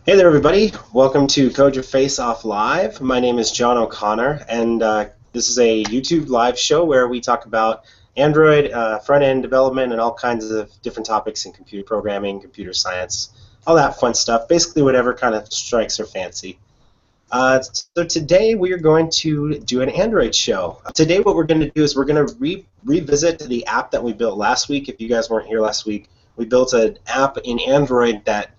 Hey there, everybody. Welcome to Code Your Face Off Live. My name is John O'Connor, and this is a YouTube live show where we talk about Android, front-end development, and all kinds of different topics in computer programming, computer science, all that fun stuff, basically whatever kind of strikes our fancy. So today we are going to do an Android show. Today what we're going to do is we're going to revisit the app that we built last week. If you guys weren't here last week, we built an app in Android that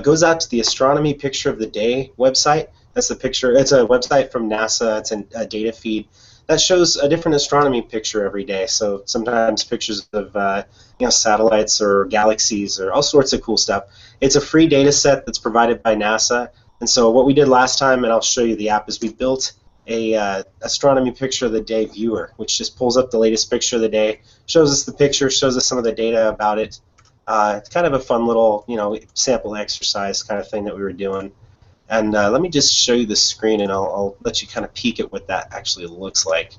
goes out to the Astronomy Picture of the Day website. That's the picture. It's a website from NASA. It's a data feed that shows a different astronomy picture every day. So sometimes pictures of satellites or galaxies or all sorts of cool stuff. It's a free data set that's provided by NASA. And so what we did last time, and I'll show you the app, is we built a astronomy picture of the day viewer, which just pulls up the latest picture of the day, shows us the picture, shows us some of the data about it. It's kind of a fun little, sample exercise kind of thing that we were doing. And let me just show you the screen, and I'll let you kind of peek at what that actually looks like.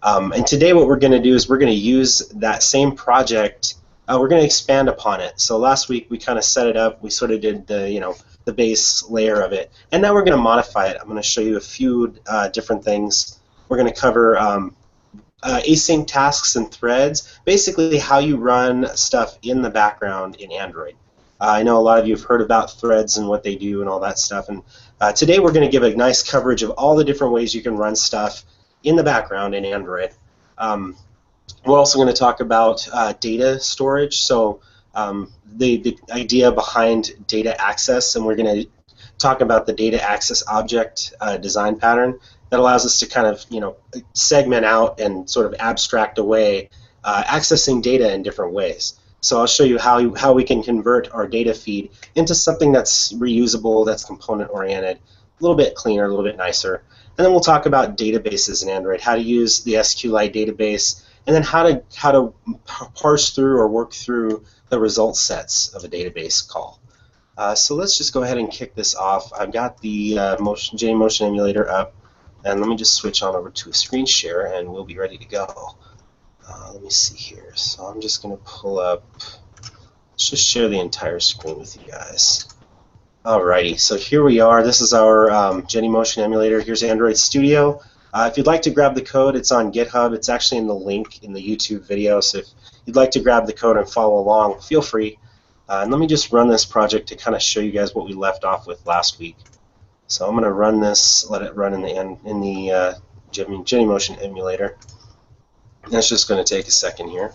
And today what we're going to do is we're going to use that same project. We're going to expand upon it. So last week we kind of set it up. We sort of did the base layer of it, and now we're going to modify it. I'm going to show you a few different things. We're going to cover async tasks and threads, basically how you run stuff in the background in Android. I know a lot of you have heard about threads and what they do and all that stuff, and today we're going to give a nice coverage of all the different ways you can run stuff in the background in Android. We're also going to talk about data storage, so the idea behind data access, and we're going to talk about the data access object design pattern that allows us to kind of segment out and sort of abstract away accessing data in different ways. So I'll show you how we can convert our data feed into something that's reusable, that's component oriented, a little bit cleaner, a little bit nicer. And then we'll talk about databases in Android, how to use the SQLite database, and then how to parse through or work through the result sets of a database call. So let's just go ahead and kick this off. I've got the JMotion emulator up, and let me just switch on over to a screen share, and we'll be ready to go. Let me see here. So I'm just going to pull up. Let's just share the entire screen with you guys. Alrighty, so here we are. This is our JMotion emulator. Here's Android Studio. If you'd like to grab the code, it's on GitHub. It's actually in the link in the YouTube video, so if you'd like to grab the code and follow along, feel free. And let me just run this project to kind of show you guys what we left off with last week. So I'm going to run this, let it run in the JMotion emulator. And it's just going to take a second here.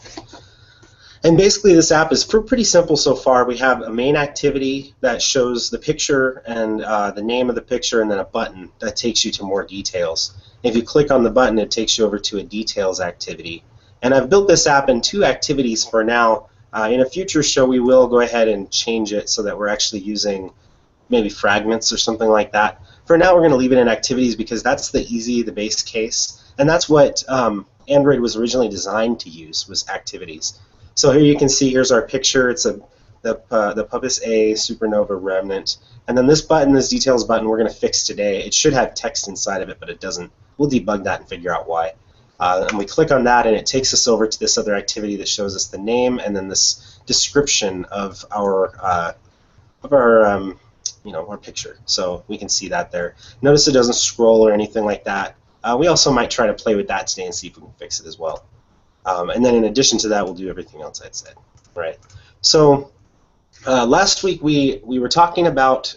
And basically this app is pretty simple so far. We have a main activity that shows the picture and the name of the picture, and then a button that takes you to more details. If you click on the button, it takes you over to a details activity. And I've built this app in 2 activities for now. In a future show, we will go ahead and change it so that we're actually using maybe fragments or something like that. For now, we're going to leave it in activities because that's the base case. And that's what Android was originally designed to use, was activities. So here you can see, here's our picture. It's the Puppis A supernova remnant. And then this button, this details button, we're going to fix today. It should have text inside of it, but it doesn't. We'll debug that and figure out why. And we click on that, and it takes us over to this other activity that shows us the name and then this description of our picture. So we can see that there. Notice it doesn't scroll or anything like that. We also might try to play with that today and see if we can fix it as well. And then in addition to that, we'll do everything else I'd said. Right. So last week we were talking about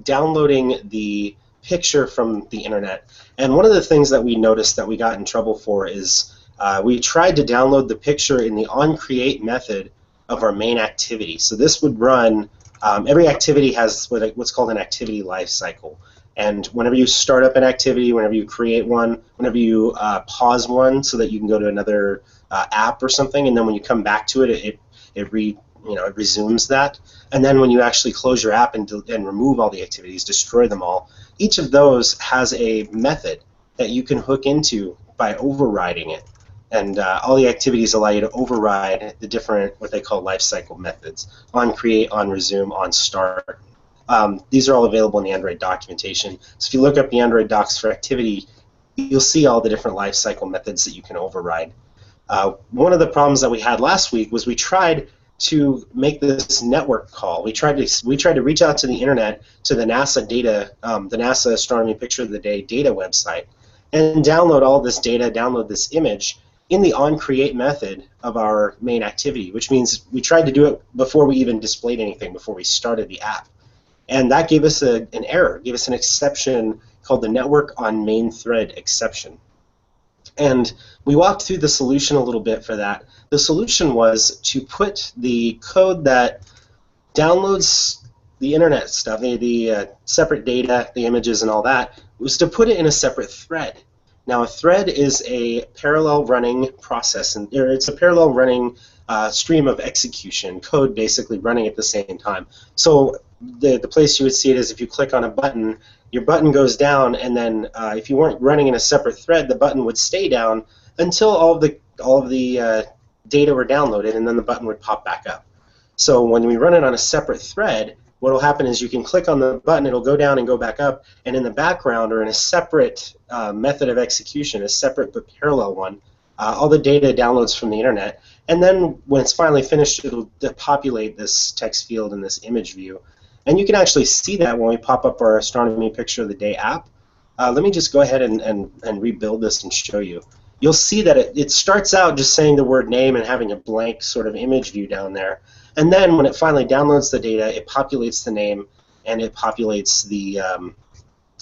downloading the picture from the internet, and one of the things that we noticed that we got in trouble for is we tried to download the picture in the onCreate method of our main activity. So this would run, every activity has what's called an activity lifecycle, and whenever you start up an activity, whenever you create one, whenever you pause one so that you can go to another app or something, and then when you come back to it, it resumes that. And then when you actually close your app and remove all the activities, destroy them all, each of those has a method that you can hook into by overriding it. And all the activities allow you to override the different, what they call lifecycle methods: on create, on resume, on start. These are all available in the Android documentation. So if you look up the Android docs for activity, you'll see all the different lifecycle methods that you can override. One of the problems that we had last week was we tried to make this network call. We tried to reach out to the internet, to the NASA data, the NASA Astronomy Picture of the Day data website, and download all this data, download this image in the onCreate method of our main activity, which means we tried to do it before we even displayed anything, before we started the app. And that gave us an error, gave us an exception called the network on main thread exception. And we walked through the solution a little bit for that. The solution was to put the code that downloads the internet stuff, the separate data, the images and all that, was to put it in a separate thread. Now a thread is a parallel running process, and it's a parallel running stream of execution, code basically running at the same time. So the place you would see it is if you click on a button, your button goes down, and then if you weren't running in a separate thread, the button would stay down until all of the data were downloaded, and then the button would pop back up. So when we run it on a separate thread, what will happen is you can click on the button, it'll go down and go back up, and in the background or in a separate method of execution, a separate but parallel one, all the data downloads from the internet, and then when it's finally finished, it'll populate this text field in this image view. And you can actually see that when we pop up our Astronomy Picture of the Day app. Let me just go ahead and rebuild this and show you. You'll see that it starts out just saying the word name and having a blank sort of image view down there. And then when it finally downloads the data, it populates the name and it populates the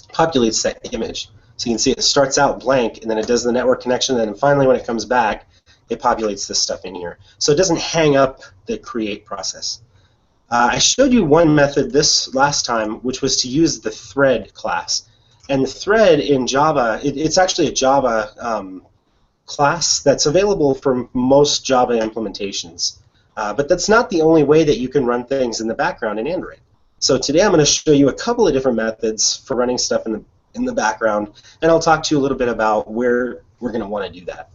populates that image. So you can see it starts out blank, and then it does the network connection, and then finally when it comes back, it populates this stuff in here. So it doesn't hang up the create process. I showed you one method this last time, which was to use the thread class. And the thread in Java, it's actually a Java class that's available for most Java implementations. But that's not the only way that you can run things in the background in Android. So today I'm going to show you a couple of different methods for running stuff in the background, and I'll talk to you a little bit about where we're going to want to do that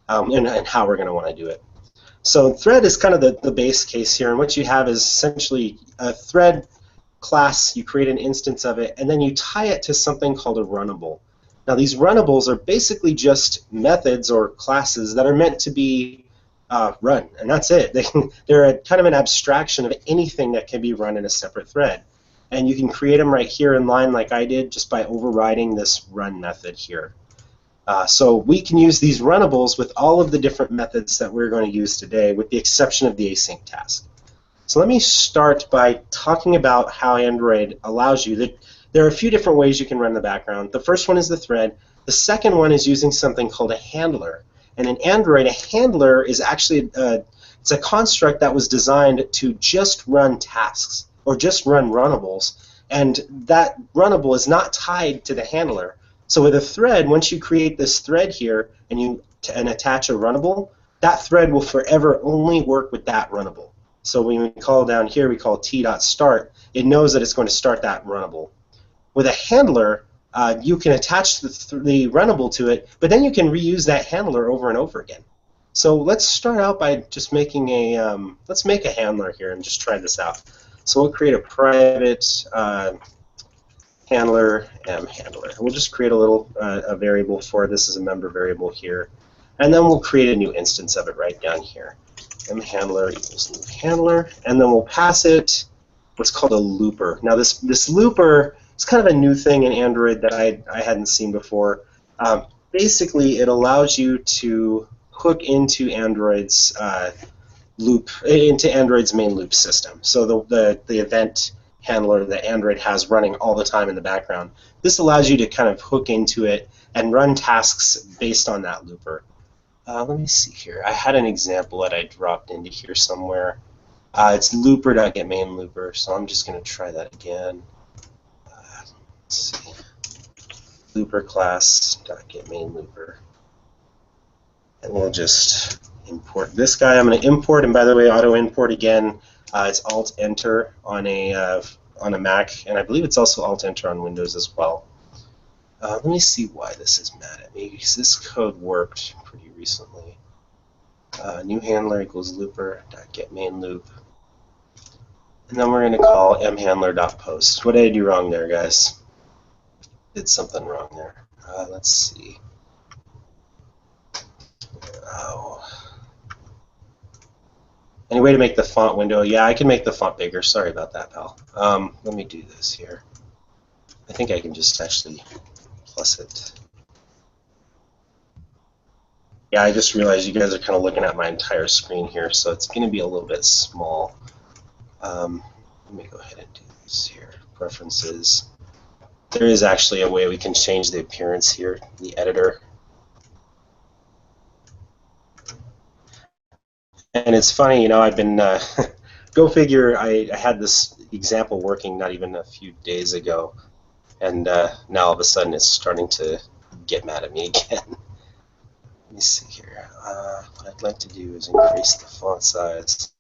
and how we're going to want to do it. So thread is kind of the base case here, and what you have is essentially a thread class. You create an instance of it, and then you tie it to something called a runnable. Now these runnables are basically just methods or classes that are meant to be run, and that's it. They're kind of an abstraction of anything that can be run in a separate thread. And you can create them right here in line like I did just by overriding this run method here. So we can use these runnables with all of the different methods that we're going to use today, with the exception of the async task. So let me start by talking about how Android allows you. There are a few different ways you can run the background. The first one is the thread. The second one is using something called a handler. And in Android, a handler is actually it's a construct that was designed to just run tasks or just run runnables. And that runnable is not tied to the handler. So with a thread, once you create this thread here and attach a runnable, that thread will forever only work with that runnable. So when we call down here, we call t.start, it knows that it's going to start that runnable. With a handler, you can attach the runnable to it, but then you can reuse that handler over and over again. So let's start out by just making a, let's make a handler here and just try this out. So we'll create a private handler, mhandler. We'll just create a little a variable for it. This is a member variable here. And then we'll create a new instance of it right down here. mhandler equals new handler. And then we'll pass it what's called a looper. Now this looper is kind of a new thing in Android that I hadn't seen before. Basically, it allows you to hook into Android's Android's main loop system. So the event handler that Android has running all the time in the background. This allows you to kind of hook into it and run tasks based on that looper. Let me see here. I had an example that I dropped into here somewhere. It's looper.get main looper, so I'm just going to try that again. Let's see. Looper class.get main looper. And we'll just import this guy. I'm going to import, and by the way, auto import again. It's Alt-Enter on a Mac, and I believe it's also Alt-Enter on Windows as well. Let me see why this is mad at me, because this code worked pretty recently. New handler equals looper.get main loop. And then we're going to call mhandler.post. What did I do wrong there, guys? Did something wrong there. Let's see. Oh. Any way to make the font window? Yeah, I can make the font bigger. Sorry about that, pal. Let me do this here. I think I can just actually plus it. Yeah, I just realized you guys are kind of looking at my entire screen here, so it's going to be a little bit small. Let me go ahead and do this here. Preferences. There is actually a way we can change the appearance here, the editor. And it's funny, you know, I've been, go figure, I had this example working not even a few days ago, and now all of a sudden it's starting to get mad at me again. Let me see here. What I'd like to do is increase the font size.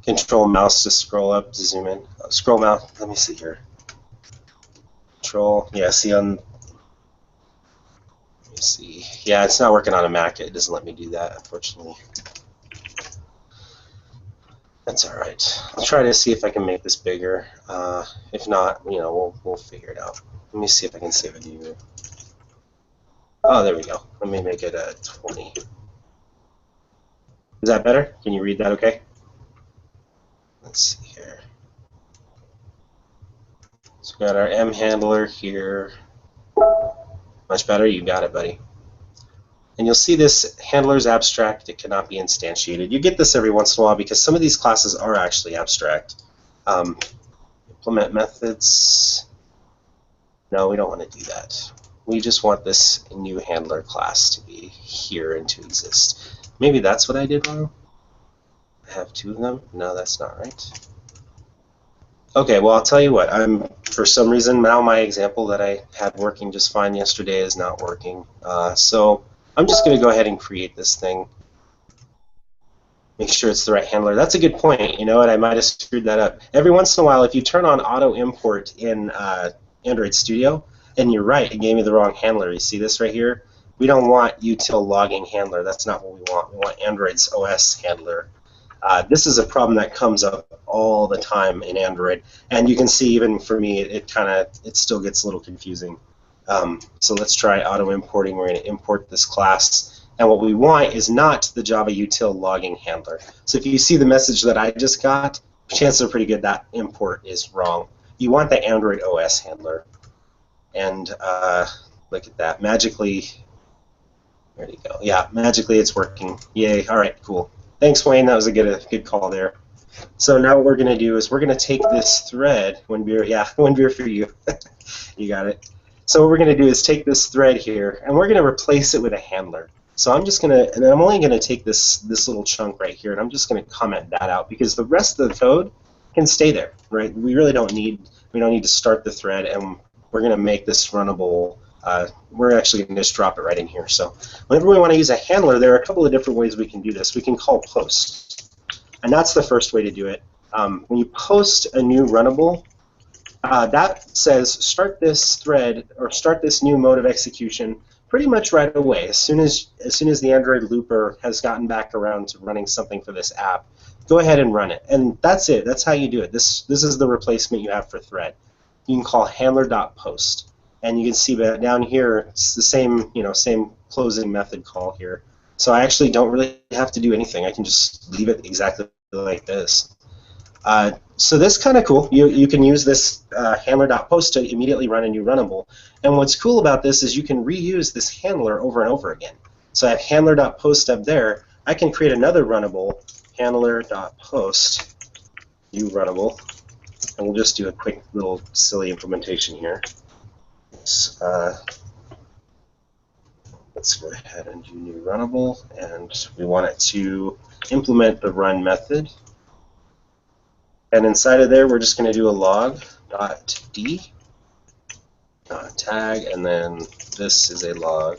Control mouse to scroll up, to zoom in. Scroll mouse, let me see here. Control, yeah, see on, let me see. Yeah, it's not working on a Mac. It doesn't let me do that, unfortunately. That's all right. I'll try to see if I can make this bigger. If not, you know, we'll figure it out. Let me see if I can save a new. Oh, there we go. Let me make it a 20. Is that better? Can you read that okay? Let's see here. So we got our M handler here. Much better? You got it, buddy. And you'll see this handler's abstract. It cannot be instantiated. You get this every once in a while because some of these classes are actually abstract. Implement methods. No, we don't want to do that. We just want this new handler class to be here and to exist. Maybe that's what I did wrong. I have two of them. No, that's not right. Okay, well, I'll tell you what. For some reason, now my example that I had working just fine yesterday is not working. So I'm just going to go ahead and create this thing. Make sure it's the right handler. That's a good point. You know what? I might have screwed that up. Every once in a while, if you turn on auto import in Android Studio, and you're right, it gave me the wrong handler. You see this right here? We don't want util logging handler. That's not what we want. We want Android's OS handler. This is a problem that comes up all the time in Android, and you can see even for me, it still gets a little confusing. So let's try auto importing. We're going to import this class, and what we want is not the Java util logging handler. So if you see the message that I just got, chances are pretty good that import is wrong. You want the Android OS handler, and look at that. Magically, there you go. Yeah, magically it's working. Yay! All right, cool. Thanks, Wayne. That was a good call there. So now what we're going to do is we're going to take this thread, one beer for you. You got it. So what we're going to do is take this thread here, and we're going to replace it with a handler. So I'm just going to, and I'm only going to take this little chunk right here, and I'm just going to comment that out because the rest of the code can stay there, right? We don't need to start the thread, and we're going to make this runnable. We're actually going to just drop it right in here. So whenever we want to use a handler, there are a couple of different ways we can do this. We can call post, and that's the first way to do it. When you post a new runnable, that says start this thread or start this new mode of execution pretty much right away. As soon as the Android looper has gotten back around to running something for this app, go ahead and run it. And that's it. That's how you do it. This is the replacement you have for thread. You can call handler.post. And you can see that down here, it's the same, same closing method call here. So I actually don't really have to do anything. I can just leave it exactly like this. So this is kind of cool. You can use this handler.post to immediately run a new runnable. And what's cool about this is you can reuse this handler over and over again. So I have handler.post up there. I can create another runnable, handler.post, new runnable. And we'll just do a quick little silly implementation here. Let's go ahead and do new runnable, and we want it to implement the run method. And inside of there, we're just going to do a log.d tag, and then this is a log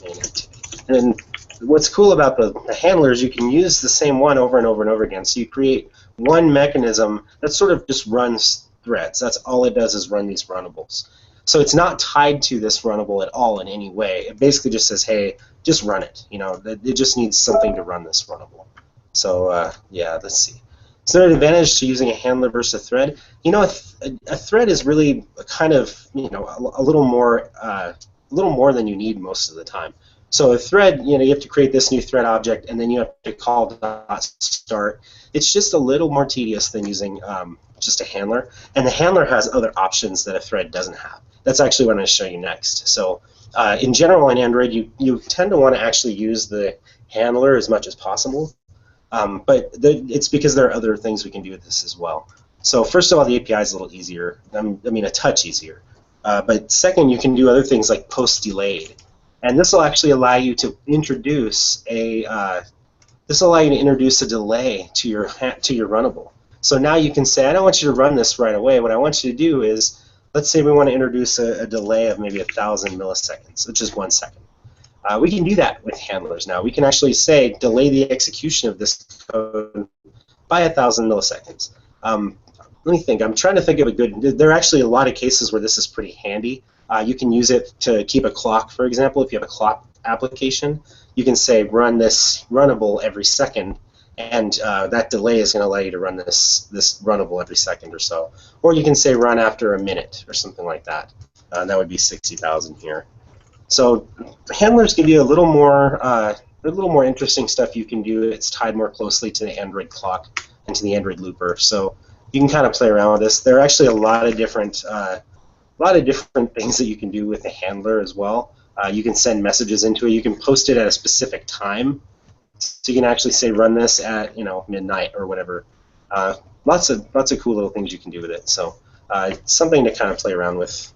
main activity. And what's cool about the handlers, you can use the same one over and over and over again. So you create one mechanism that sort of just runs threads. That's all it does is run these runnables. So it's not tied to this runnable at all in any way. It basically just says, hey, just run it. It just needs something to run this runnable. So yeah, let's see. Is there an advantage to using a handler versus a thread? A thread is really kind of a little more than you need most of the time. So a thread, you have to create this new thread object, and then you have to call .start. It's just a little more tedious than using just a handler, and the handler has other options that a thread doesn't have. That's actually what I'm going to show you next. So in general in Android, you tend to want to actually use the handler as much as possible, but it's because there are other things we can do with this as well. So first of all, the API is a little easier. I mean, a touch easier. But second, you can do other things like post delayed, and this will actually allow you to introduce a delay to your runnable. So now you can say, I don't want you to run this right away. What I want you to do is, let's say we want to introduce a delay of maybe 1,000 milliseconds, which is 1 second. We can do that with handlers now. We can actually say delay the execution of this code by 1,000 milliseconds. Let me think. I'm trying to think of a good. There are actually a lot of cases where this is pretty handy. You can use it to keep a clock, for example. If you have a clock application, you can say run this runnable every second, and that delay is going to allow you to run this runnable every second or so. Or you can say run after a minute or something like that. That would be 60,000 here. So handlers give you a little more interesting stuff you can do. It's tied more closely to the Android clock and to the Android looper. So you can kind of play around with this. There are actually a lot of different things that you can do with the handler as well. You can send messages into it. You can post it at a specific time. So you can actually say run this at midnight or whatever. Lots of cool little things you can do with it. So it's something to kind of play around with.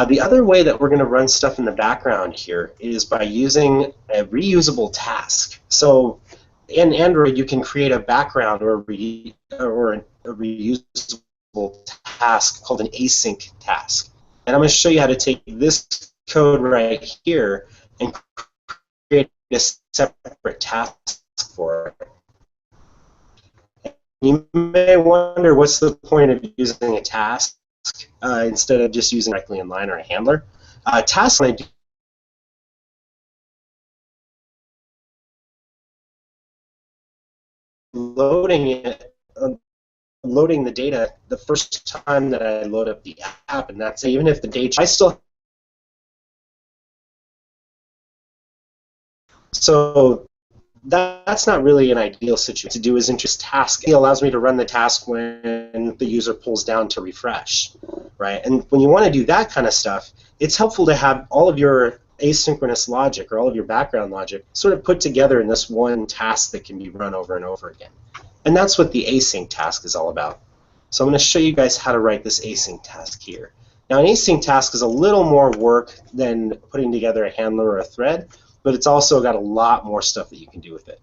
The other way that we're going to run stuff in the background here is by using a reusable task. So in Android, you can create a background or a reusable task called an async task. And I'm going to show you how to take this code right here and create a separate task for it. You may wonder, what's the point of using a task instead of just using directly in line or a handler? Tasks loading the data the first time that I load up the app, and that's even if the date I still. So that's not really an ideal situation to do. Is introduce task. It allows me to run the task when the user pulls down to refresh, right? And when you want to do that kind of stuff, it's helpful to have all of your asynchronous logic or all of your background logic sort of put together in this one task that can be run over and over again. And that's what the async task is all about. So I'm going to show you guys how to write this async task here. Now, an async task is a little more work than putting together a handler or a thread, but it's also got a lot more stuff that you can do with it.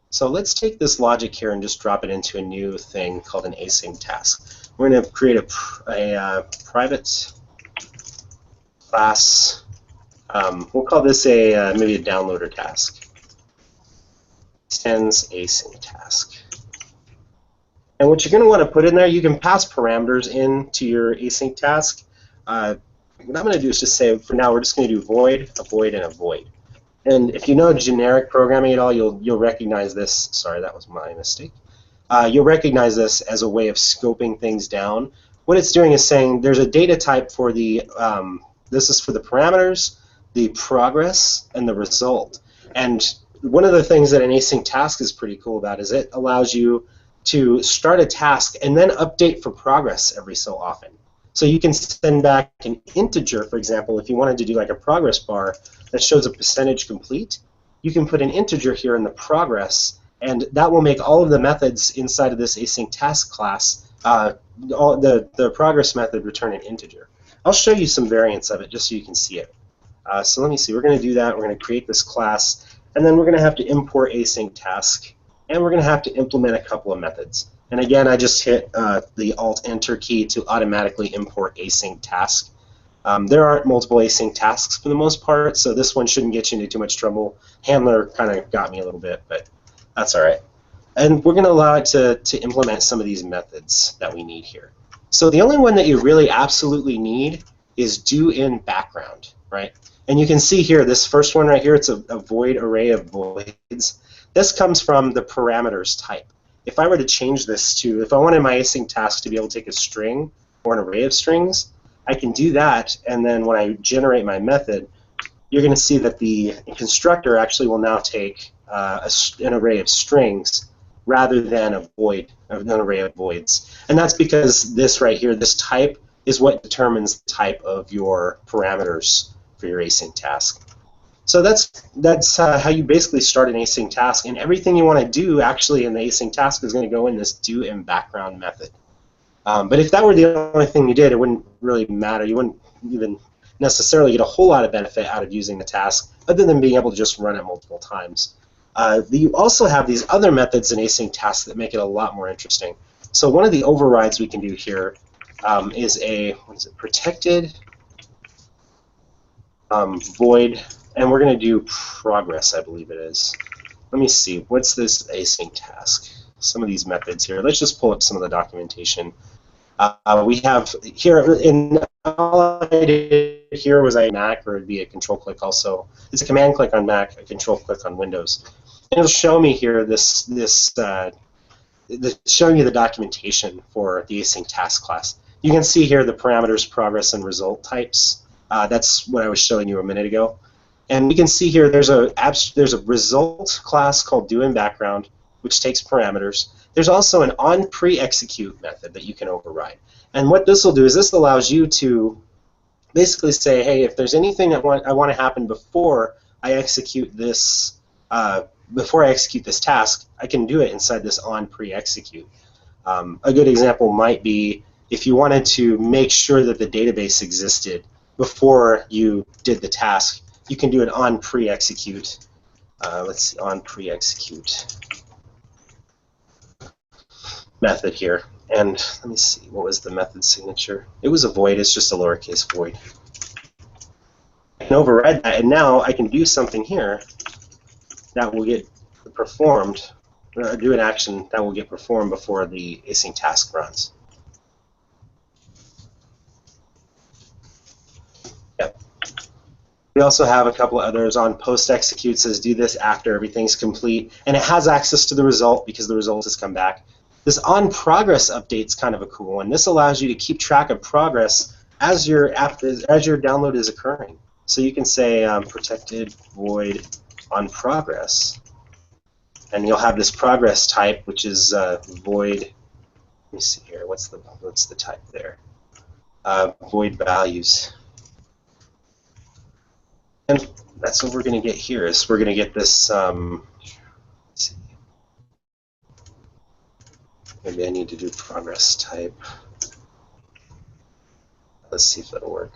So let's take this logic here and just drop it into a new thing called an async task. We're going to create a private class. We'll call this maybe a downloader task. Extends async task. And what you're going to want to put in there, you can pass parameters into your async task. What I'm going to do is just say, for now, we're just going to do void, a void, and a void. And if you know generic programming at all, you'll recognize this. Sorry, that was my mistake. You'll recognize this as a way of scoping things down. What it's doing is saying there's a data type for the, this is for the parameters, the progress, and the result. And one of the things that an async task is pretty cool about is it allows you to start a task and then update for progress every so often. So you can send back an integer, for example, if you wanted to do like a progress bar that shows a percentage complete, you can put an integer here in the progress, and that will make all of the methods inside of this async task class, the progress method return an integer. I'll show you some variants of it just so you can see it. So let me see, we're going to do that, we're going to create this class, and then we're going to have to import async task, and we're going to have to implement a couple of methods. And again, I just hit the Alt-Enter key to automatically import async task. There aren't multiple async tasks for the most part, so this one shouldn't get you into too much trouble. Handler kind of got me a little bit, but that's all right. And we're going to allow it to implement some of these methods that we need here. So the only one that you really absolutely need is do in background, right? And you can see here, this first one right here, it's a void array of voids. This comes from the parameters type. If I were to change this to, if I wanted my async task to be able to take a string or an array of strings, I can do that, and then when I generate my method, you're going to see that the constructor actually will now take an array of strings rather than an array of voids. And that's because this right here, this type, is what determines the type of your parameters for your async task. So that's how you basically start an async task, and everything you want to do actually in the async task is going to go in this do in background method. But if that were the only thing you did, it wouldn't really matter. You wouldn't even necessarily get a whole lot of benefit out of using the task, other than being able to just run it multiple times. You also have these other methods in async tasks that make it a lot more interesting. So one of the overrides we can do here is a protected void, and we're going to do progress, I believe it is. Let me see, what's this async task? Some of these methods here. Let's just pull up some of the documentation. We have here, in all I did here was a Mac, or it'd be a control click also. It's a command click on Mac, a control click on Windows. And it'll show me here showing you the documentation for the async task class. You can see here the parameters, progress, and result types. That's what I was showing you a minute ago. And we can see here there's a result class called do in background, which takes parameters. There's also an on pre-execute method that you can override. And what this will do is this allows you to basically say, hey, if there's anything I want to happen before I execute this task, I can do it inside this on pre-execute. A good example might be if you wanted to make sure that the database existed before you did the task, you can do an on pre-execute. Let's see, on pre-execute method here. And let me see, what was the method signature? It was a void, it's just a lowercase void. I can override that, and now I can do something here that will get performed, or do an action that will get performed before the async task runs. Yep. We also have a couple of others. On post execute says do this after everything's complete, and it has access to the result because the result has come back. This on progress update is kind of a cool one. This allows you to keep track of progress as your download is occurring. So you can say protected void on progress, and you'll have this progress type, which is void. Let me see here. What's the type there? Void values. And that's what we're going to get here. Is we're going to get this. Let's see. Maybe I need to do progress type. Let's see if that'll work.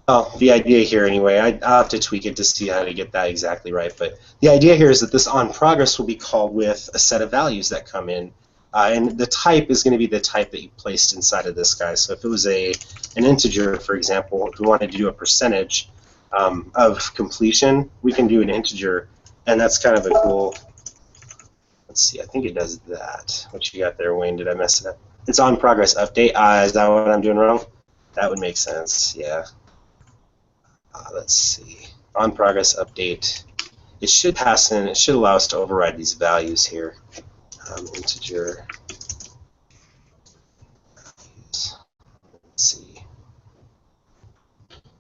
Oh, the idea here anyway, I'll have to tweak it to see how to get that exactly right, but the idea here is that this on progress will be called with a set of values that come in, and the type is going to be the type that you placed inside of this guy. So if it was an integer, for example, if we wanted to do a percentage of completion, we can do an integer, and that's kind of a cool. Let's see, I think it does that. What you got there, Wayne? Did I mess it up? It's on progress update. Is that what I'm doing wrong? That would make sense, yeah. Let's see. On progress update. It should pass in, it should allow us to override these values here. Integer. Let's see.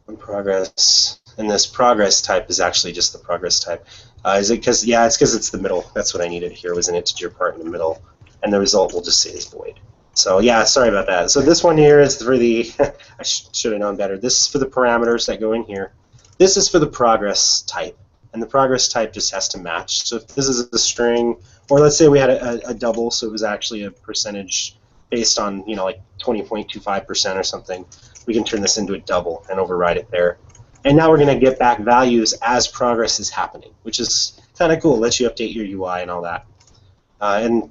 On progress. And this progress type is actually just the progress type. Is it because, yeah, it's because it's the middle. That's what I needed here, was an integer part in the middle. And the result will just say is void. So yeah, sorry about that. So this one here is for the, I should have known better. This is for the parameters that go in here. This is for the progress type. And the progress type just has to match. So if this is a string, or let's say we had a double, so it was actually a percentage based on, you know, like 20.25% or something, we can turn this into a double and override it there. And now we're going to get back values as progress is happening, which is kind of cool. It lets you update your UI and all that. And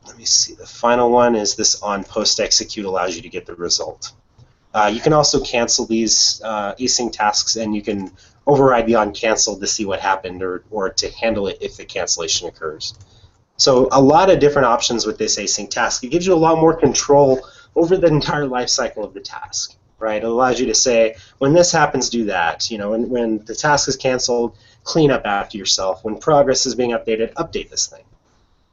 let me see, the final one is this on post execute allows you to get the result. You can also cancel these async tasks, and you can override the on cancel to see what happened, or to handle it if the cancellation occurs. So a lot of different options with this async task. It gives you a lot more control over the entire life cycle of the task, right? It allows you to say, when this happens, do that. You know, when the task is canceled, clean up after yourself. When progress is being updated, update this thing.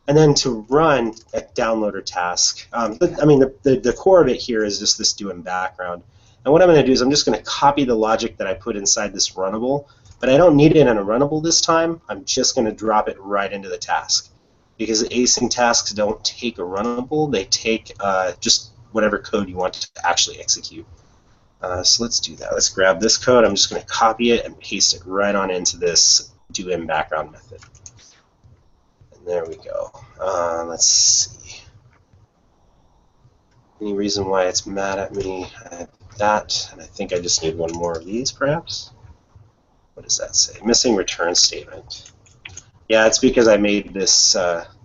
And then to run a downloader task, I mean, the core of it here is just this do in background. And what I'm going to do is I'm just going to copy the logic that I put inside this runnable, but I don't need it in a runnable this time. I'm just going to drop it right into the task, because async tasks don't take a runnable. They take just whatever code you want to actually execute. So let's do that. Let's grab this code. I'm just going to copy it and paste it right on into this doInBackground method. And there we go. Let's see. Any reason why it's mad at me? I have that, and I think I just need one more of these, perhaps. What does that say? Missing return statement. Yeah, it's because I made this,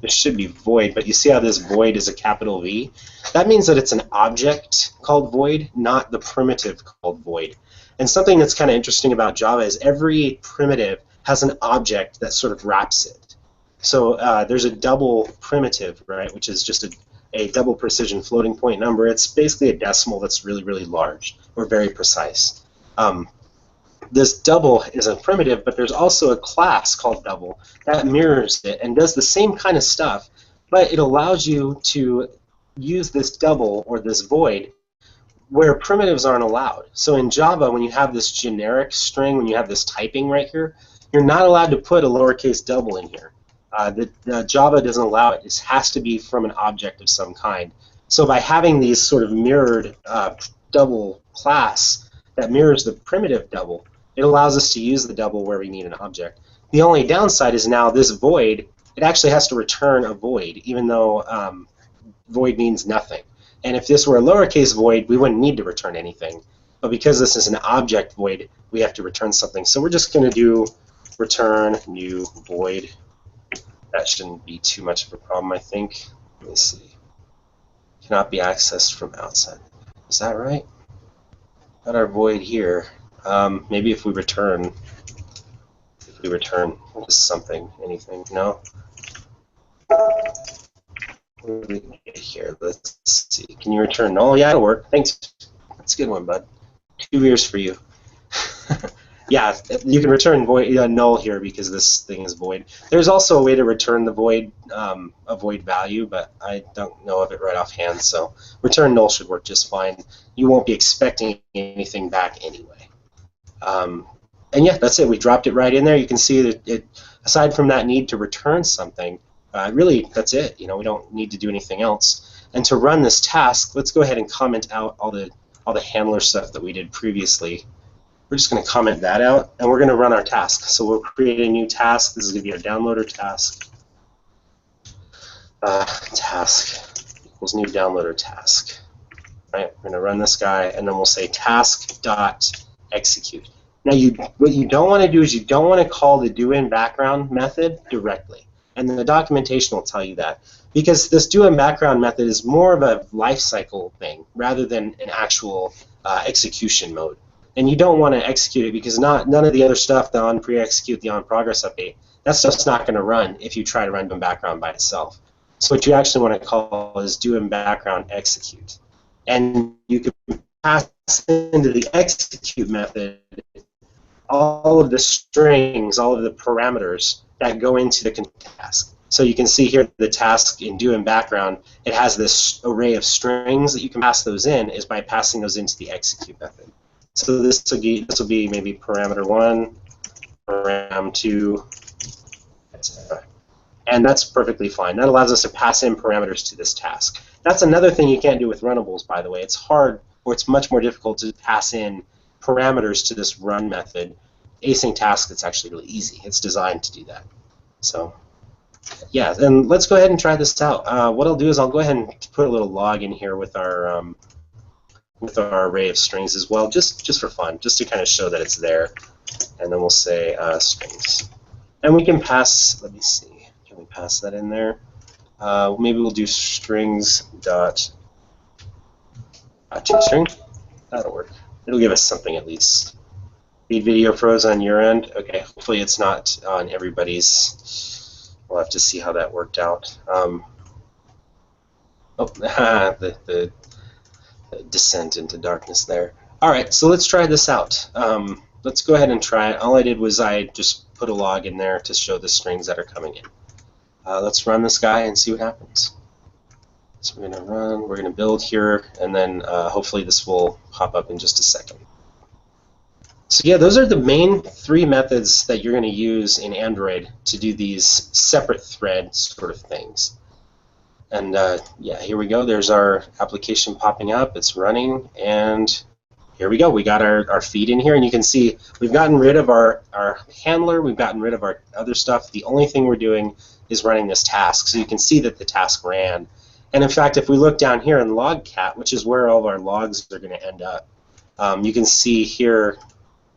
this should be void, but you see how this void is a capital V? That means that it's an object called void, not the primitive called void. And something that's kind of interesting about Java is every primitive has an object that sort of wraps it. So there's a double primitive, right, which is just a double precision floating point number. It's basically a decimal that's really, really large or very precise. This double is a primitive, but there's also a class called double that mirrors it and does the same kind of stuff, but it allows you to use this double or this void where primitives aren't allowed. So in Java, when you have this generic string, when you have this typing right here, you're not allowed to put a lowercase double in here. The Java doesn't allow it. It has to be from an object of some kind. So by having these sort of mirrored double class that mirrors the primitive double, it allows us to use the double where we need an object. The only downside is now this void, it actually has to return a void, even though void means nothing. And if this were a lowercase void, we wouldn't need to return anything. But because this is an object void, we have to return something. So we're just going to do return new void. That shouldn't be too much of a problem, I think. Let me see. Cannot be accessed from outside. Is that right? Got our void here. Maybe if we return something, anything, no? What do we get here? Let's see. Can you return null? Yeah, it'll work. Thanks. That's a good one, bud. 2 years for you. Yeah, you can return void null here because this thing is void. There's also a way to return the void, a void value, but I don't know of it right offhand. So return null should work just fine. You won't be expecting anything back anyway. And yeah, that's it. We dropped it right in there. You can see that it, aside from that need to return something, really that's it. You know, we don't need to do anything else. And to run this task, let's go ahead and comment out all the handler stuff that we did previously. We're just going to comment that out, and we're going to run our task. So we'll create a new task. This is going to be our downloader task. Task equals new downloader task. Right? We're going to run this guy, and then we'll say task.execute. Now, what you don't want to do is you don't want to call the doInBackground method directly, and the documentation will tell you that, because this doInBackground method is more of a lifecycle thing rather than an actual execution mode. And you don't want to execute it because none of the other stuff, the onPre-execute, the onProgress update, that stuff's not going to run if you try to run doInBackground by itself. So what you actually want to call is doInBackground execute. And you can pass into the execute method all of the strings, all of the parameters that go into the task. So you can see here the task in doInBackground, it has this array of strings that you can pass those in is by passing those into the execute method. So this will be maybe parameter 1, param 2, etc. And that's perfectly fine. That allows us to pass in parameters to this task. That's another thing you can't do with runnables, by the way. It's hard, or it's much more difficult to pass in parameters to this run method. Async task, it's actually really easy. It's designed to do that. So yeah, and let's go ahead and try this out. What I'll do is I'll go ahead and put a little log in here with our array of strings as well, just for fun, just to kind of show that it's there. And then we'll say strings. And we can pass, let me see, can we pass that in there? Maybe we'll do strings dot toString. That'll work. It'll give us something at least. The video froze on your end. Okay, hopefully it's not on everybody's. We'll have to see how that worked out. The descent into darkness there. All right, so let's try this out. Let's go ahead and try it. All I did was I just put a log in there to show the strings that are coming in. Let's run this guy and see what happens. So we're going to run, we're going to build here, and then hopefully this will pop up in just a second. So yeah, those are the main three methods that you're going to use in Android to do these separate thread sort of things. And yeah, here we go. There's our application popping up. It's running, and here we go. We got our feed in here, and you can see we've gotten rid of our handler. We've gotten rid of our other stuff. The only thing we're doing is running this task. So you can see that the task ran. And in fact, if we look down here in logcat, which is where all of our logs are going to end up, you can see here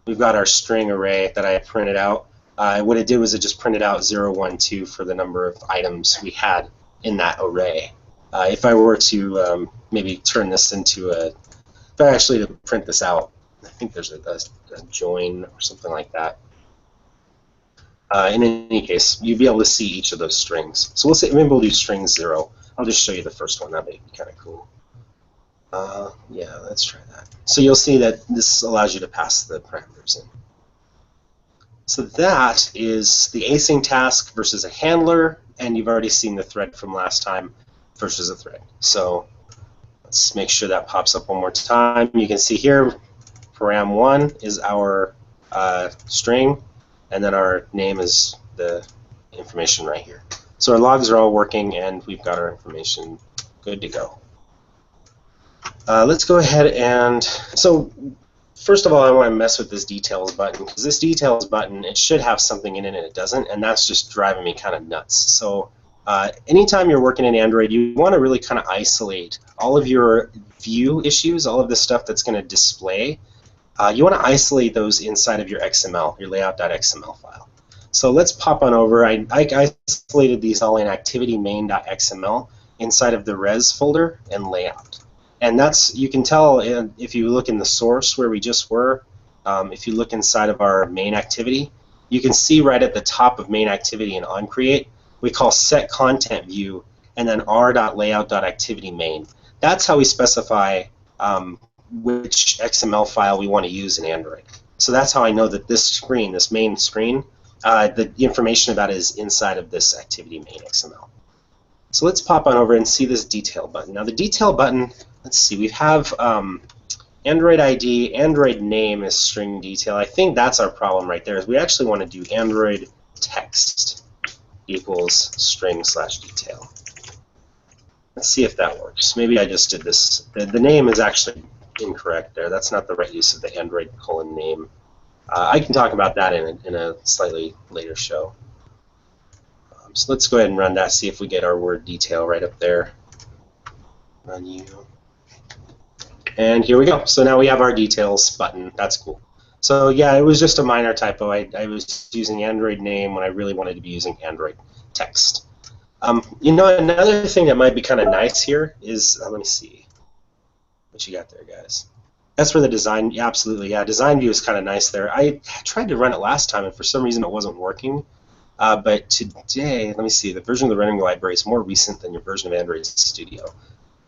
we've got our string array that I printed out. What it did was it just printed out 0, 1, 2 for the number of items we had in that array. If I were to maybe turn this into a, if I actually to print this out, I think there's a join or something like that. In any case, you'd be able to see each of those strings. So we'll say maybe we'll do string 0. I'll just show you the first one. That may be kind of cool. Yeah, let's try that. So you'll see that this allows you to pass the parameters in. So that is the async task versus a handler, and you've already seen the thread from last time versus a thread. So let's make sure that pops up one more time. You can see here param1 is our string, and then our name is the information right here. So our logs are all working, and we've got our information good to go. Let's go ahead and, so first of all, I want to mess with this details button, because this details button, it should have something in it and it doesn't, and that's just driving me kind of nuts. So anytime you're working in Android, you want to really kind of isolate all of your view issues, all of the stuff that's going to display. You want to isolate those inside of your XML, your layout.xml file. So let's pop on over. I isolated these all in activity main.xml inside of the res folder and layout. And that's, you can tell if you look in the source where we just were, if you look inside of our main activity, you can see right at the top of main activity in onCreate, we call set content view and then r.layout.activity main. That's how we specify which XML file we want to use in Android. So that's how I know that this screen, this main screen, the information about it is inside of this activity main XML. So let's pop on over and see this detail button. Now the detail button, let's see, we have Android ID, Android name is string detail. I think that's our problem right there, is we actually want to do Android text equals string/detail. Let's see if that works. Maybe I just did this. The name is actually incorrect there. That's not the right use of the Android :name. I can talk about that in a slightly later show. So let's go ahead and run that, see if we get our word detail right up there. Run you. And here we go. So now we have our details button. That's cool. So yeah, it was just a minor typo. I was using Android name when I really wanted to be using Android text. You know, another thing that might be kind of nice here is, let me see what you got there, guys. That's where the design, yeah, absolutely, yeah, design view is kind of nice there. I tried to run it last time, and for some reason it wasn't working. But today, let me see, the version of the rendering library is more recent than your version of Android Studio.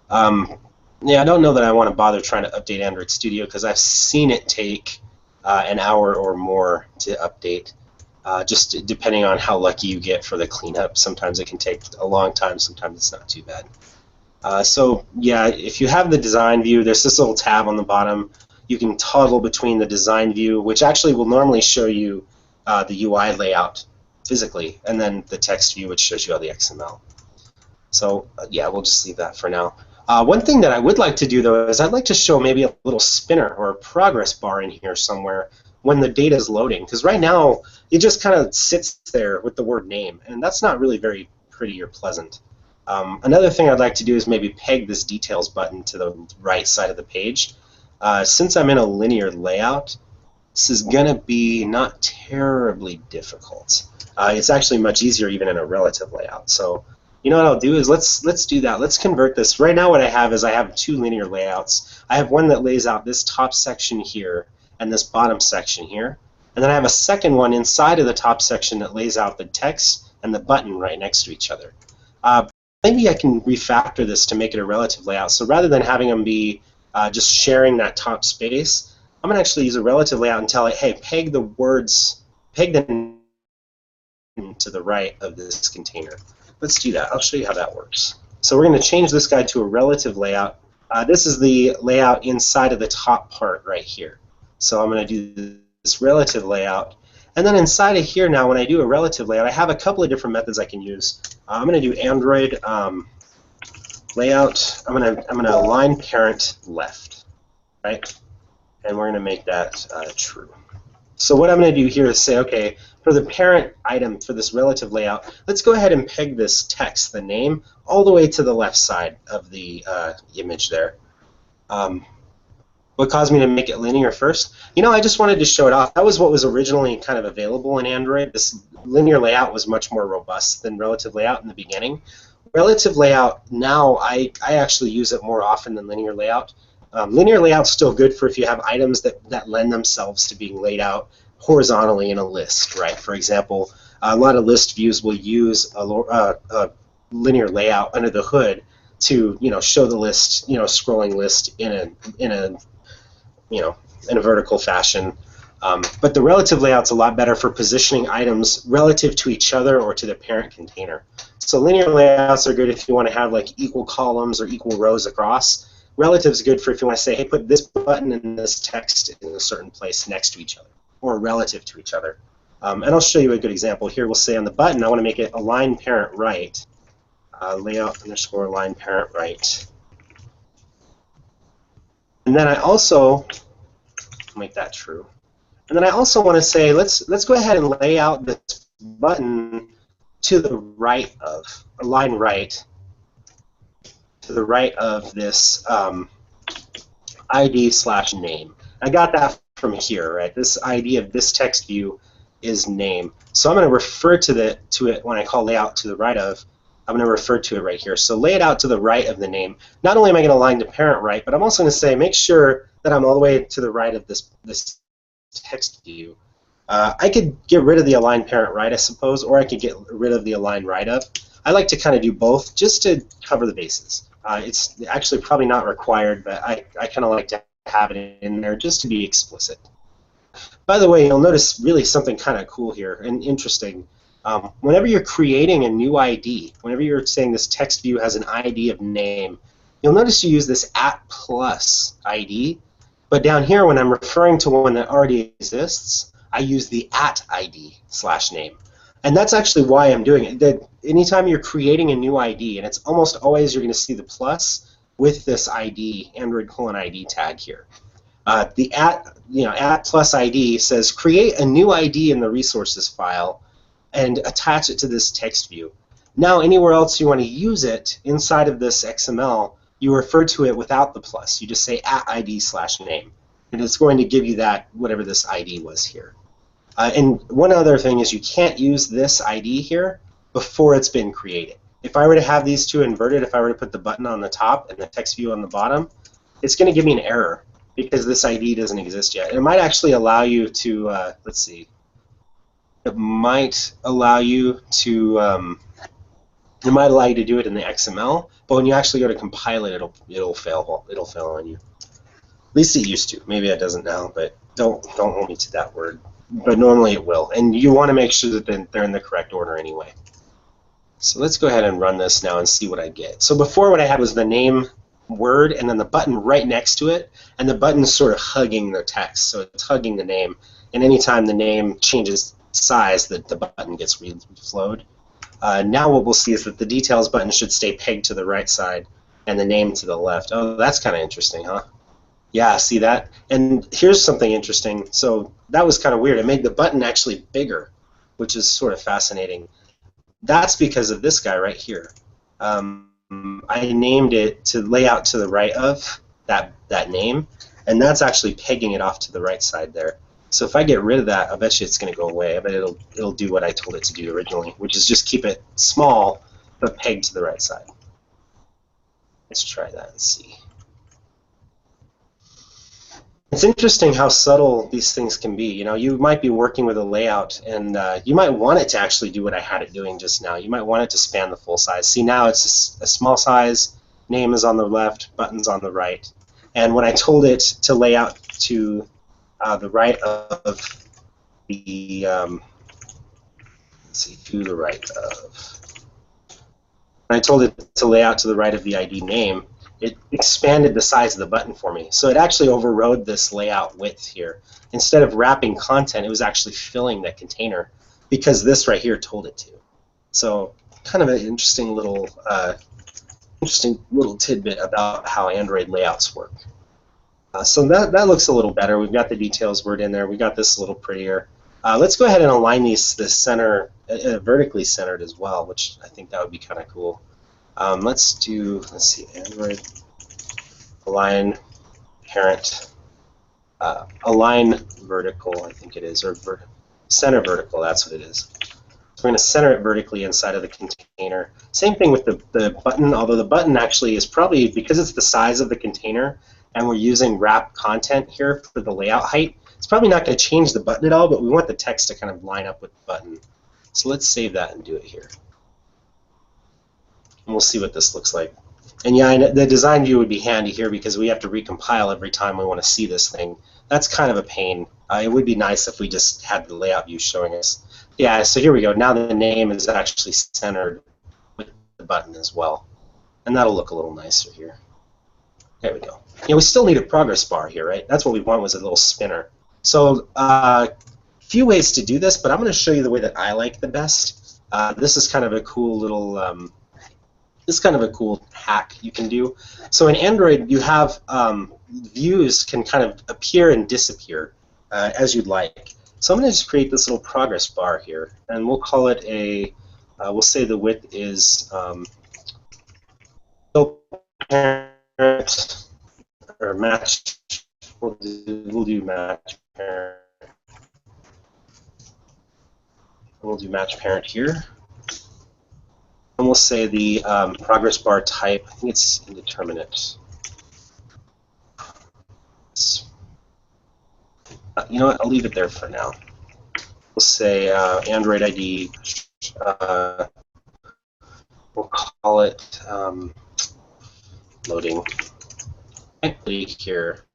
Yeah, I don't know that I want to bother trying to update Android Studio, because I've seen it take an hour or more to update, just depending on how lucky you get for the cleanup. Sometimes it can take a long time, sometimes it's not too bad. So yeah, if you have the design view, there's this little tab on the bottom. You can toggle between the design view, which actually will normally show you the UI layout physically, and then the text view, which shows you all the XML. So yeah, we'll just leave that for now. One thing that I would like to do, though, is I'd like to show maybe a little spinner or a progress bar in here somewhere when the data is loading, because right now it just kind of sits there with the word name, and that's not really very pretty or pleasant. Another thing I'd like to do is maybe peg this details button to the right side of the page. Since I'm in a linear layout, this is going to be not terribly difficult. It's actually much easier even in a relative layout. So you know what I'll do is let's do that. Let's convert this. Right now what I have is I have two linear layouts. I have one that lays out this top section here and this bottom section here. And then I have a second one inside of the top section that lays out the text and the button right next to each other. Maybe I can refactor this to make it a relative layout. So rather than having them be just sharing that top space, I'm going to actually use a relative layout and tell it, hey, peg the words, peg the to the right of this container. Let's do that. I'll show you how that works. So we're going to change this guy to a relative layout. This is the layout inside of the top part right here. So I'm going to do this relative layout. And then inside of here now, when I do a relative layout, I have a couple of different methods I can use. I'm going to do Android layout. I'm going to align parent left, right? And we're going to make that true. So what I'm going to do here is say, okay, for the parent item for this relative layout, let's go ahead and peg this text, the name, all the way to the left side of the image there. What caused me to make it linear first? You know, I just wanted to show it off. That was what was originally kind of available in Android. This linear layout was much more robust than relative layout in the beginning. Relative layout, now I actually use it more often than linear layout. Linear layout's still good for if you have items that lend themselves to being laid out horizontally in a list, right? For example, a lot of list views will use a linear layout under the hood to, show the list, scrolling list in a vertical fashion. But the relative layout's a lot better for positioning items relative to each other or to the parent container. So linear layouts are good if you want to have like equal columns or equal rows across. Relative is good for if you want to say, hey, put this button and this text in a certain place next to each other or relative to each other. And I'll show you a good example here. We'll say on the button, I want to make it align parent right, layout underscore align parent right. And then I also make that true. And then I also want to say, let's go ahead and lay out this button to the right of, align right, to the right of this ID/name. I got that from here, right? This ID of this text view is name. So I'm going to refer to it when I call layout to the right of. I'm going to refer to it right here. So lay it out to the right of the name. Not only am I going to align to parent right, but I'm also going to say make sure that I'm all the way to the right of this text view. I could get rid of the align parent right, I suppose, or I could get rid of the align right of. I like to kind of do both just to cover the bases. It's actually probably not required, but I kind of like to have it in there just to be explicit. By the way, you'll notice really something kind of cool here and interesting. Whenever you're creating a new ID, whenever you're saying this text view has an ID of name, you'll notice you use this @+ ID, but down here when I'm referring to one that already exists, I use the @ID/name. And that's actually why I'm doing it. That anytime you're creating a new ID, and it's almost always you're going to see the plus with this ID, Android:ID tag here. The @+ ID says create a new ID in the resources file and attach it to this text view. Now anywhere else you want to use it inside of this XML, you refer to it without the plus. You just say @ID/name, and it's going to give you that whatever this ID was here. And one other thing is you can't use this ID here before it's been created. If I were to have these two inverted, if I were to put the button on the top and the text view on the bottom, it's going to give me an error because this ID doesn't exist yet. It might actually allow you to, let's see, it might allow you to do it in the XML, but when you actually go to compile it, it'll fail. It'll fail on you. At least it used to. Maybe it doesn't now, but don't hold me to that word. But normally it will, and you want to make sure that they're in the correct order anyway. So let's go ahead and run this now and see what I get. So before what I had was the name word and then the button right next to it, and the button's sort of hugging the text, so it's hugging the name, and anytime the name changes size, the button gets reflowed. Now what we'll see is that the details button should stay pegged to the right side and the name to the left. Oh, that's kind of interesting, huh? Yeah, see that? And here's something interesting. So that was kind of weird. It made the button actually bigger, which is sort of fascinating. That's because of this guy right here. I named it to lay out to the right of that name, and that's actually pegging it off to the right side there. So if I get rid of that, I bet you it's going to go away. I bet it'll do what I told it to do originally, which is just keep it small but pegged to the right side. Let's try that and see. It's interesting how subtle these things can be. You know, you might be working with a layout, and you might want it to actually do what I had it doing just now. You might want it to span the full size. See, now it's a small size, name is on the left, button's on the right. And when I told it to lay out to the right of the, let's see, to the right of, I told it to lay out to the right of the ID name, it expanded the size of the button for me. So it actually overrode this layout width here. Instead of wrapping content, it was actually filling that container because this right here told it to. So kind of an interesting little tidbit about how Android layouts work. So that looks a little better. We've got the details word in there. We got this a little prettier. Let's go ahead and align this center vertically centered as well, which I think that would be kind of cool. Let's see, Android align parent, align vertical, I think it is, or center vertical, that's what it is. So we're going to center it vertically inside of the container. Same thing with the button, although the button actually is probably, because it's the size of the container and we're using wrap content here for the layout height, it's probably not going to change the button at all, but we want the text to kind of line up with the button. So let's save that and do it here. And we'll see what this looks like. And yeah, the design view would be handy here because we have to recompile every time we want to see this thing. That's kind of a pain. It would be nice if we just had the layout view showing us. Yeah, so here we go. Now the name is actually centered with the button as well. And that'll look a little nicer here. There we go. Yeah, we still need a progress bar here, right? That's what we want, was a little spinner. So few ways to do this, but I'm going to show you the way that I like the best. This is kind of a cool little hack you can do. So in Android, you have views can kind of appear and disappear as you'd like. So I'm going to just create this little progress bar here, and we'll call it a, we'll say the width is parent or match. We'll do match parent. We'll do match parent here. And we'll say the progress bar type, I think it's indeterminate. You know what, I'll leave it there for now. We'll say Android ID, we'll call it loading here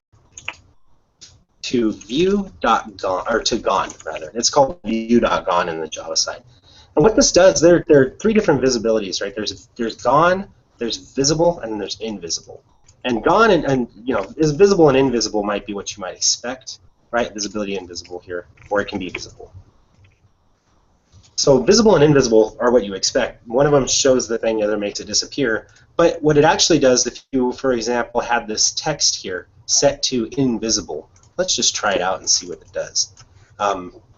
to view.gone, or to gone rather. It's called view.gone in the Java side. And what this does, there are three different visibilities, right? There's gone, there's visible, and then there's invisible. And gone and you know, is visible and invisible might be what you might expect, right? Visibility and visible here, or it can be visible. So visible and invisible are what you expect. One of them shows the thing, the other makes it disappear. But what it actually does, if you, for example, had this text here set to invisible, let's just try it out and see what it does.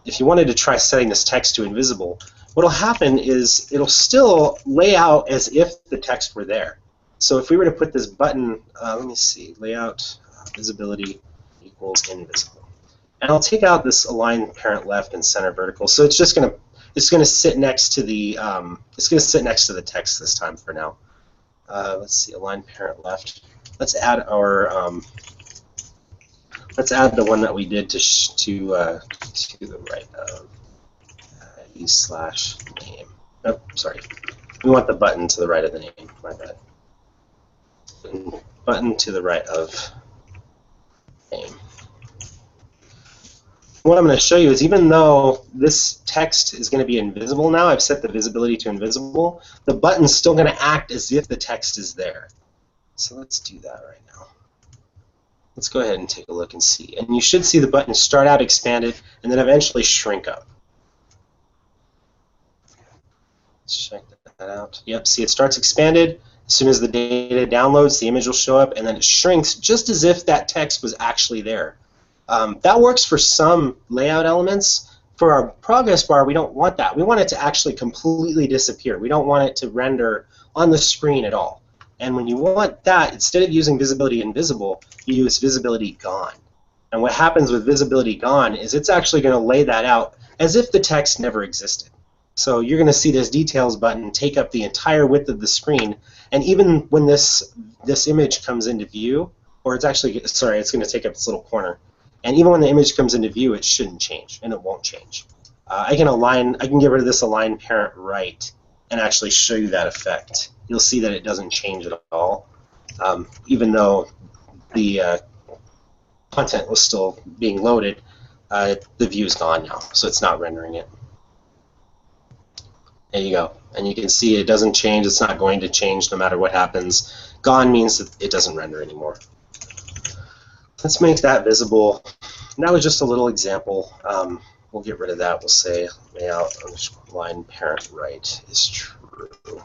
If you wanted to try setting this text to invisible, what will happen is it'll still lay out as if the text were there. So if we were to put this button, let me see, layout visibility equals invisible. And I'll take out this align parent left and center vertical. So it's just going to sit next to the text this time for now. Let's see, align parent left. Let's add our let's add the one that we did to the right of /name. Oh, sorry. We want the button to the right of the name. My bad. Button to the right of name. What I'm going to show you is, even though this text is going to be invisible now, I've set the visibility to invisible, the button's still going to act as if the text is there. So let's do that right now. Let's go ahead and take a look and see. And you should see the button start out expanded and then eventually shrink up. Let's check that out. Yep, see, it starts expanded. As soon as the data downloads, the image will show up, and then it shrinks just as if that text was actually there. That works for some layout elements. For our progress bar, we don't want that. We want it to actually completely disappear. We don't want it to render on the screen at all. And when you want that, instead of using visibility invisible, you use visibility gone. And what happens with visibility gone is it's actually going to lay that out as if the text never existed. So you're going to see this details button take up the entire width of the screen, and even when this image comes into view, or it's actually, sorry, it's going to take up this little corner. And even when the image comes into view, it shouldn't change, and it won't change. I can get rid of this align parent right and actually show you that effect. You'll see that it doesn't change at all, even though the content was still being loaded. The view is gone now, so it's not rendering it. There you go. And you can see it doesn't change. It's not going to change no matter what happens. Gone means that it doesn't render anymore. Let's make that visible. And that was just a little example. We'll get rid of that. We'll say layout line parent right is true.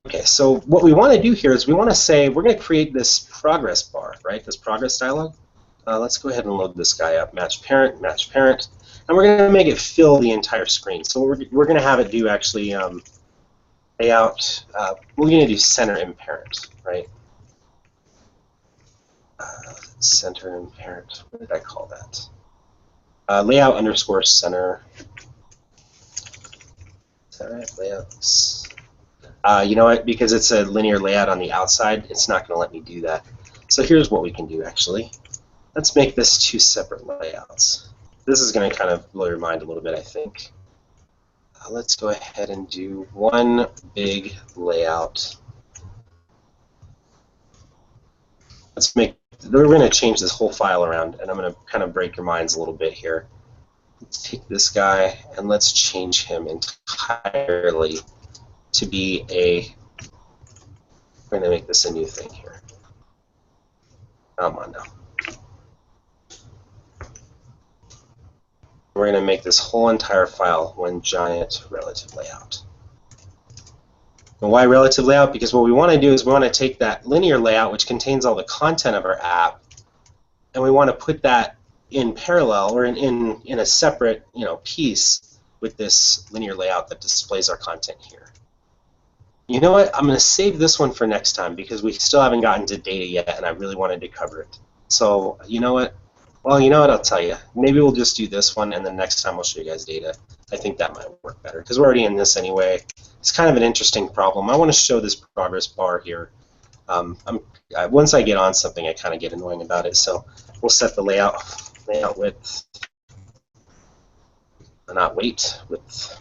Okay, so what we want to do here is we want to say we're going to create this progress bar, right? This progress dialog. Let's go ahead and load this guy up. Match parent, and we're going to make it fill the entire screen. So we're going to have it do actually layout. We're going to do center in parent, right? Center in parent. What did I call that? Layout underscore center. Is that right? Layouts. You know what? Because it's a linear layout on the outside, it's not going to let me do that. So here's what we can do, actually. Let's make this 2 separate layouts. This is going to kind of blow your mind a little bit, I think. Let's go ahead and do one big layout. We're going to change this whole file around, and I'm going to kind of break your minds a little bit here. Let's take this guy, and let's change him entirely to be we're going to make this a new thing here. Come on now. We're going to make this whole entire file one giant relative layout. And why relative layout? Because what we want to do is we want to take that linear layout, which contains all the content of our app, and we want to put that in parallel or in a separate piece with this linear layout that displays our content here. You know what? I'm going to save this one for next time because we still haven't gotten to data yet, and I really wanted to cover it. So you know what? Well, you know what? I'll tell you. Maybe we'll just do this one, and then next time I'll show you guys data. I think that might work better because we're already in this anyway. It's kind of an interesting problem. I want to show this progress bar here. Once I get on something, I kind of get annoying about it. So we'll set the layout width, not weight, width.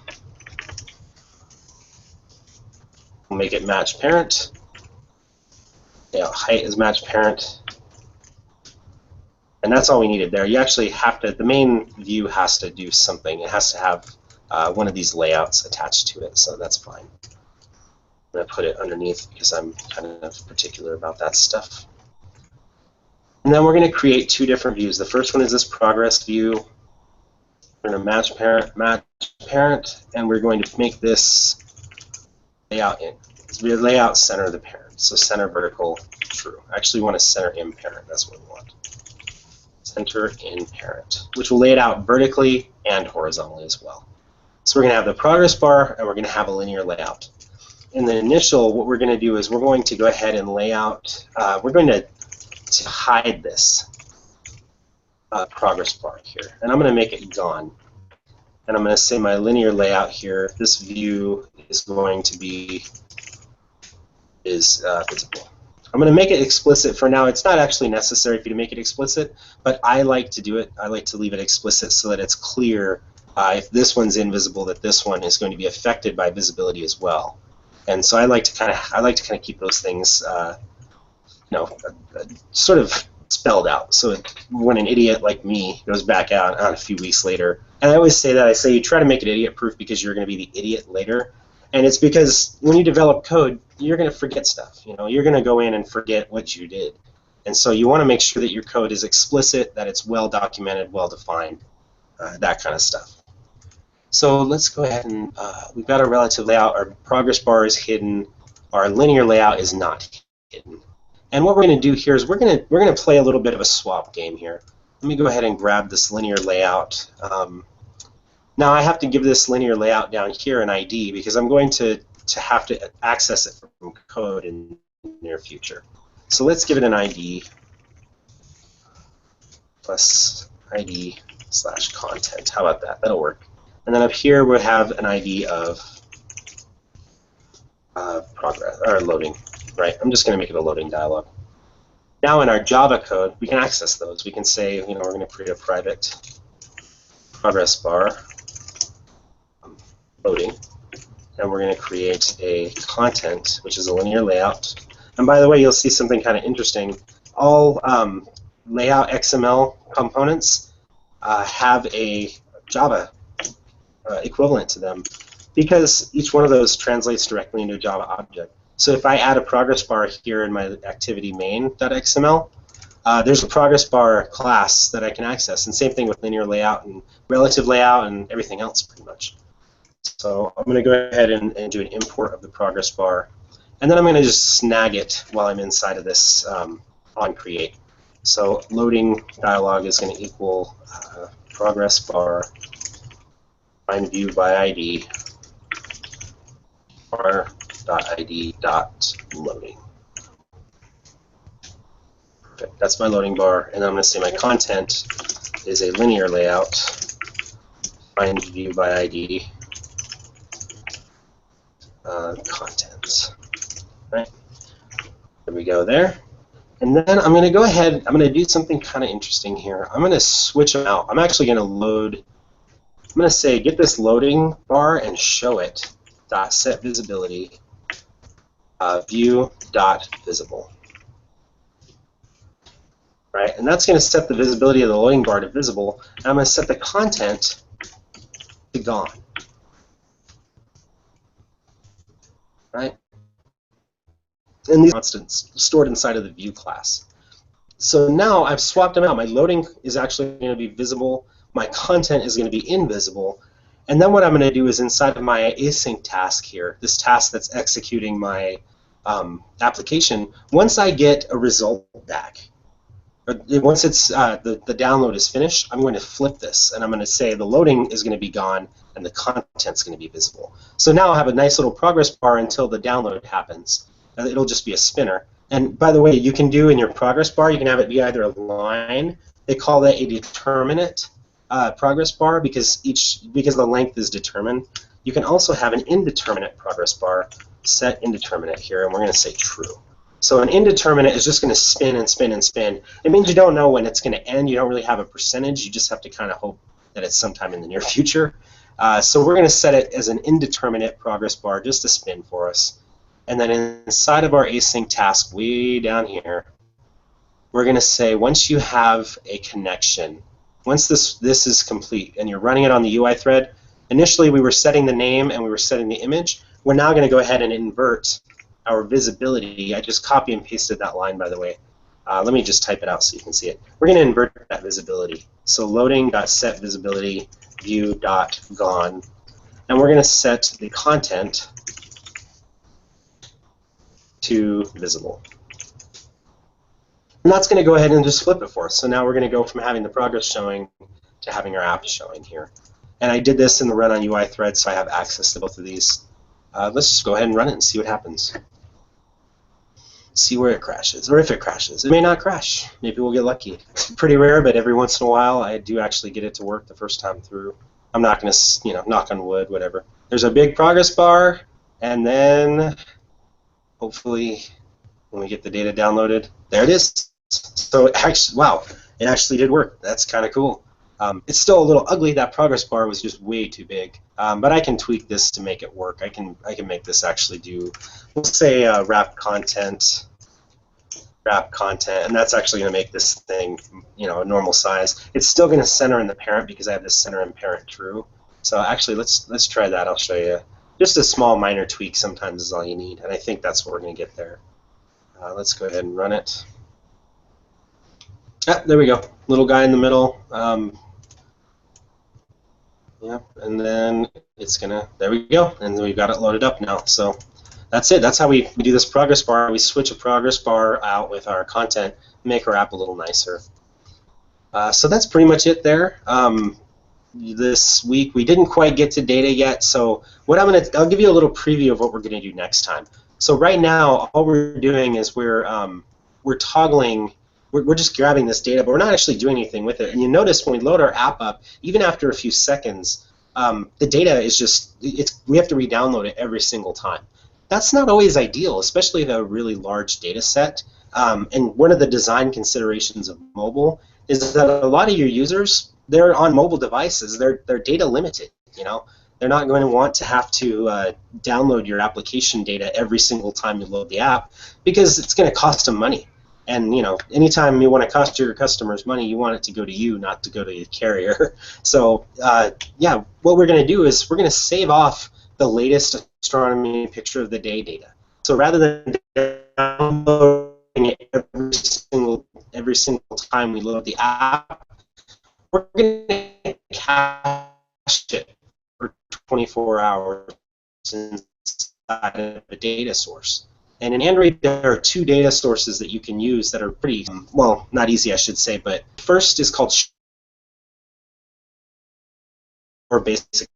We'll make it match parent. Layout height is match parent. And that's all we needed there. You actually have to, the main view has to do something. It has to have one of these layouts attached to it, so that's fine. I'm going to put it underneath because I'm kind of particular about that stuff. And then we're going to create 2 different views. The first one is this progress view. We're going to match parent, and we're going to make this layout in. We layout center the parent, so center vertical true. Actually, we want to center in parent. That's what we want. Center in parent, which will lay it out vertically and horizontally as well. So we're going to have the progress bar, and we're going to have a linear layout. In the initial, what we're going to do is we're going to go ahead and lay out. We're going to hide this progress bar here, and I'm going to make it gone. And I'm going to say my linear layout here. This view is going to be visible. I'm going to make it explicit for now. It's not actually necessary for you to make it explicit, but I like to do it. I like to leave it explicit so that it's clear if this one's invisible that this one is going to be affected by visibility as well. And so I like to kind of keep those things sort of spelled out. So when an idiot like me goes back out a few weeks later, and I always say that, I say you try to make it idiot-proof because you're going to be the idiot later. And it's because when you develop code, you're going to forget stuff. You're going to go in and forget what you did. And so you want to make sure that your code is explicit, that it's well documented, well defined, that kind of stuff. So let's go ahead and we've got our relative layout. Our progress bar is hidden. Our linear layout is not hidden. And what we're going to do here is we're going to play a little bit of a swap game here. Let me go ahead and grab this linear layout. Now I have to give this linear layout down here an ID because I'm going to have to access it from code in the near future. So let's give it an ID plus ID / content. How about that? That'll work. And then up here we'll have an ID of progress or loading. Right? I'm just going to make it a loading dialog. Now in our Java code, we can access those. We can say, we're going to create a private progress bar loading, and we're going to create a content, which is a linear layout. And by the way, you'll see something kind of interesting. All layout XML components have a Java equivalent to them, because each one of those translates directly into a Java object. So if I add a progress bar here in my activity main.xml, there's a progress bar class that I can access, and same thing with linear layout and relative layout and everything else pretty much. So I'm going to go ahead and do an import of the progress bar, and then I'm going to just snag it while I'm inside of this on create. So loading dialog is going to equal progress bar find view by ID bar.id.loading. Perfect. That's my loading bar, and I'm going to say my content is a linear layout find view by ID content. Right. There we go there. And then I'm going to go ahead, I'm going to do something kind of interesting here. I'm going to switch them out. I'm actually going to load, I'm going to say get this loading bar and show it dot set visibility view dot visible. Right, and that's going to set the visibility of the loading bar to visible, and I'm going to set the content to gone. Right, and these constants stored inside of the view class. So now I've swapped them out. My loading is actually going to be visible. My content is going to be invisible. And then what I'm going to do is inside of my async task here, this task that's executing my application, once I get a result back, once it's the download is finished, I'm going to flip this, and I'm going to say the loading is going to be gone and the content's going to be visible. So now I'll have a nice little progress bar until the download happens. It'll just be a spinner. And by the way, you can do in your progress bar, you can have it be either a line. They call that a determinate progress bar because the length is determined. You can also have an indeterminate progress bar, set indeterminate here, and we're going to say true. So an indeterminate is just going to spin and spin and spin. It means you don't know when it's going to end. You don't really have a percentage. You just have to kind of hope that it's sometime in the near future. So we're going to set it as an indeterminate progress bar just to spin for us. And then inside of our async task way down here, we're going to say once you have a connection, once this is complete and you're running it on the UI thread, initially we were setting the name and we were setting the image. We're now going to go ahead and invert our visibility. I just copy and pasted that line, by the way. Let me just type it out so you can see it. We're going to invert that visibility. So loading.set visibility view.gone, and we're going to set the content to visible. And that's going to go ahead and just flip it for us. So now we're going to go from having the progress showing to having our app showing here. And I did this in the run on UI thread, so I have access to both of these. Let's just go ahead and run it and see what happens. See where it crashes, or if it crashes. It may not crash. Maybe we'll get lucky. It's pretty rare, but every once in a while I do actually get it to work the first time through. I'm not going to, knock on wood, whatever. There's a big progress bar, and then hopefully when we get the data downloaded, there it is. So it actually, wow, it actually did work. That's kind of cool. It's still a little ugly. That progress bar was just way too big, but I can tweak this to make it work. I can make this actually do, we'll say wrap content, and that's actually going to make this thing, a normal size. It's still going to center in the parent because I have this center and parent true. So actually, let's try that. I'll show you. Just a small minor tweak sometimes is all you need, and I think that's what we're going to get there. Let's go ahead and run it. Ah, there we go. Little guy in the middle. Yeah, and then it's gonna, there we go, and we've got it loaded up now. So that's it. That's how we do this progress bar. We switch a progress bar out with our content, make our app a little nicer. So that's pretty much it there. This week we didn't quite get to data yet, so what I'll give you a little preview of what we're gonna do next time. So right now, all we're doing is we're toggling. We're just grabbing this data, but we're not actually doing anything with it. And you notice when we load our app up, even after a few seconds, the data is just, we have to re-download it every single time. That's not always ideal, especially if you have a really large data set. And one of the design considerations of mobile is that a lot of your users, they're on mobile devices. They're data limited, They're not going to want to have to download your application data every single time you load the app because it's going to cost them money. And anytime you want to cost your customers money, you want it to go to you, not to go to the carrier. So yeah, what we're going to do is we're going to save off the latest astronomy picture of the day data. So rather than downloading it every single time we load the app, we're going to cache it for 24 hours inside of a data source. And in Android, there are two data sources that you can use that are pretty, well, not easy, I should say, but first is called or basic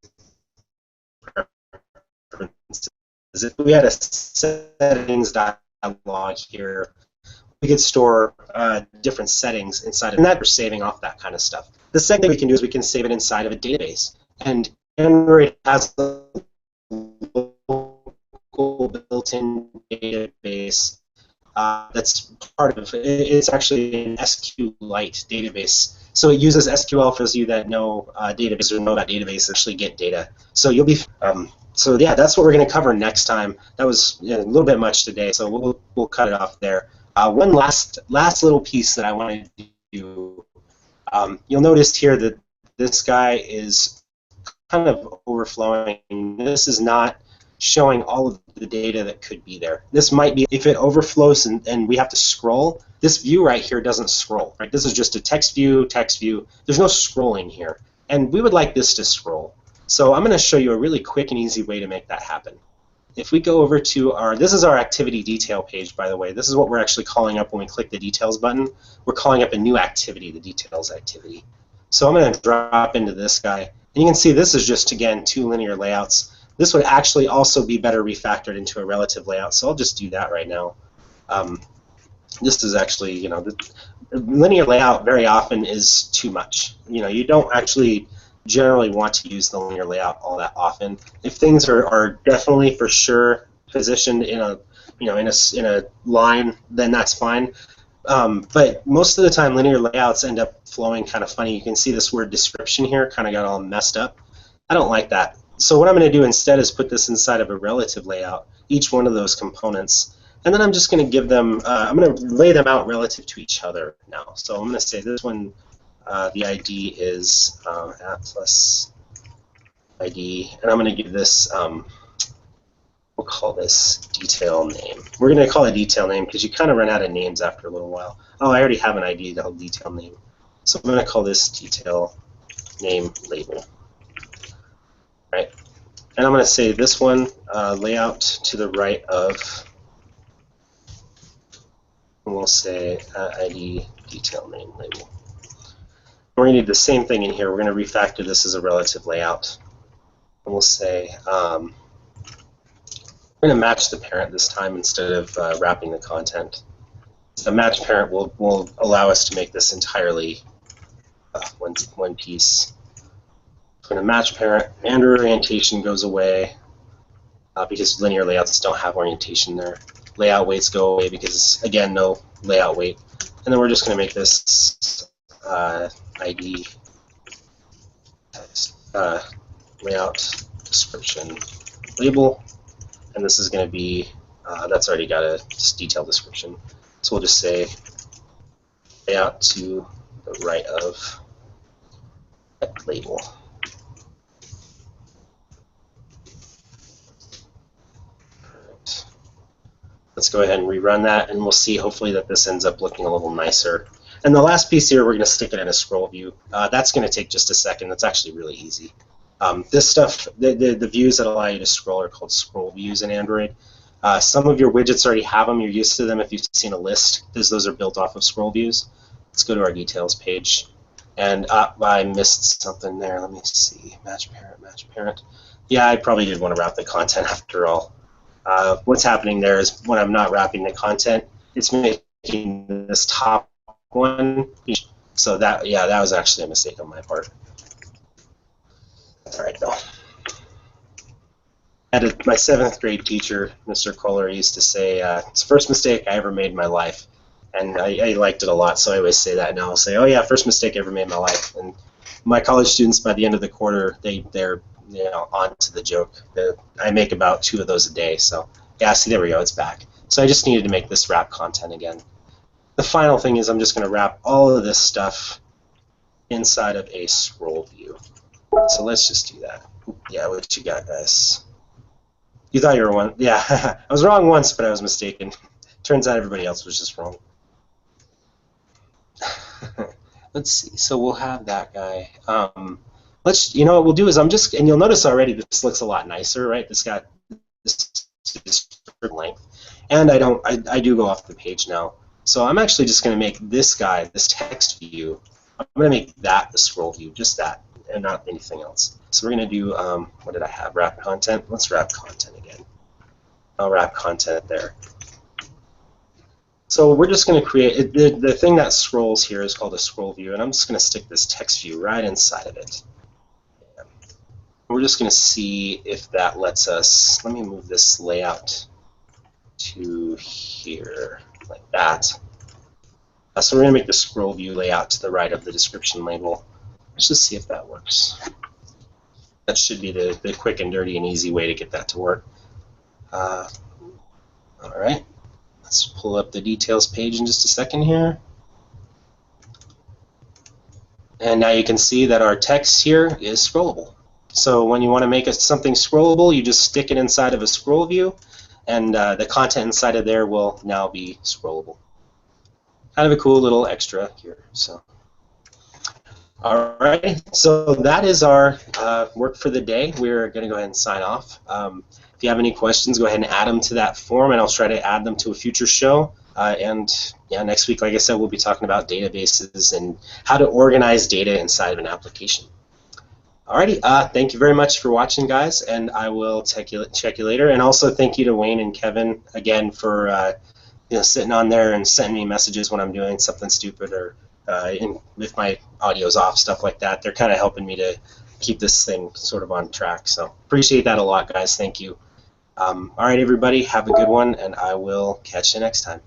preferences. If we had a settings dialog here, we could store different settings inside of that for saving off that kind of stuff. The second thing we can do is we can save it inside of a database. And Android has a local built-in database that's part of it. It's actually an SQLite database. So it uses SQL. For those of you that know database or know about database, actually get data. So you'll be so yeah, that's what we're going to cover next time. That was a little bit much today, so we'll cut it off there. One last little piece that I want to do. You'll notice here that this guy is kind of overflowing. This is not showing all of the data that could be there. This might be, if it overflows and we have to scroll, this view right here doesn't scroll. Right? This is just a text view, text view. There's no scrolling here. And we would like this to scroll. So I'm going to show you a really quick and easy way to make that happen. If we go over to this is our activity detail page, by the way. This is what we're actually calling up when we click the details button. We're calling up a new activity, the details activity. So I'm going to drop into this guy. And you can see this is just, again, two linear layouts. This would actually also be better refactored into a relative layout, so I'll just do that right now. This is actually, the linear layout very often is too much. You don't actually generally want to use the linear layout all that often. If things are definitely for sure positioned in a in a line, then that's fine. But most of the time, linear layouts end up flowing kind of funny. You can see this word description here kind of got all messed up. I don't like that. So what I'm going to do instead is put this inside of a relative layout, each one of those components, and then I'm just going to give them, I'm going to lay them out relative to each other now. So I'm going to say this one, the ID is at plus ID, and I'm going to give this, we'll call this detail name. We're going to call it detail name because you kind of run out of names after a little while. Oh, I already have an ID, the whole detail name. So I'm going to call this detail name label. Right. And I'm going to say this one, layout to the right of, and we'll say ID detail name label. We're going to do the same thing in here. We're going to refactor this as a relative layout. And we'll say, we're going to match the parent this time instead of wrapping the content. The match parent will allow us to make this entirely one piece. We're going to match parent, and orientation goes away because linear layouts don't have orientation there. Layout weights go away because, again, no layout weight. And then we're just going to make this ID layout description label, and this is going to be, that's already got a detailed description. So we'll just say layout to the right of that label. Let's go ahead and rerun that, and we'll see hopefully that this ends up looking a little nicer. And the last piece here, we're going to stick it in a scroll view. That's going to take just a second. That's actually really easy. This stuff, the views that allow you to scroll are called scroll views in Android. Some of your widgets already have them. You're used to them if you've seen a list, because those are built off of scroll views. Let's go to our details page. And I missed something there. Let me see. Match parent, match parent. Yeah, I probably did want to wrap the content after all. What's happening there is when I'm not wrapping the content, it's making this top one. So that, yeah, that was actually a mistake on my part. That's all right though. My 7th grade teacher, Mr. Kohler, used to say, it's the first mistake I ever made in my life. And I liked it a lot, so I always say that now. I'll say, oh yeah, first mistake I ever made in my life. And my college students, by the end of the quarter, they're on to the joke. I make about 2 of those a day. So yeah, see, there we go, it's back. So I just needed to make this wrap content again. the final thing is I'm just going to wrap all of this stuff inside of a scroll view. So let's just do that. Yeah, what you got, guys? You thought you were one. Yeah, I was wrong once, but I was mistaken. Turns out everybody else was just wrong. Let's see. So we'll have that guy. You know what we'll do is and you'll notice already this looks a lot nicer, right? This got this length, and I do go off the page now. So I'm actually just going to make this guy, this text view, I'm going to make that the scroll view, just that, and not anything else. So we're going to do, what did I have? Wrap content. Let's wrap content again. I'll wrap content there. So we're just going to create, the thing that scrolls here is called a scroll view, and I'm just going to stick this text view right inside of it. We're just going to see if that lets us, let me move this layout to here, like that. So we're going to make the scroll view layout to the right of the description label. Let's just see if that works. That should be the quick and dirty and easy way to get that to work. All right. Let's pull up the details page in just a second here. And now you can see that our text here is scrollable. So when you want to make something scrollable, you just stick it inside of a scroll view, and the content inside of there will now be scrollable. Kind of a cool little extra here. So, all right. So that is our work for the day. We're going to go ahead and sign off. If you have any questions, go ahead and add them to that form, and I'll try to add them to a future show. And yeah, next week, like I said, we'll be talking about databases and how to organize data inside of an application. Alrighty, thank you very much for watching, guys, and I will check you later. And also thank you to Wayne and Kevin again for sitting on there and sending me messages when I'm doing something stupid or if my audio's off, stuff like that. They're kind of helping me to keep this thing sort of on track. So appreciate that a lot, guys. Thank you. All right, everybody, have a good one, and I will catch you next time.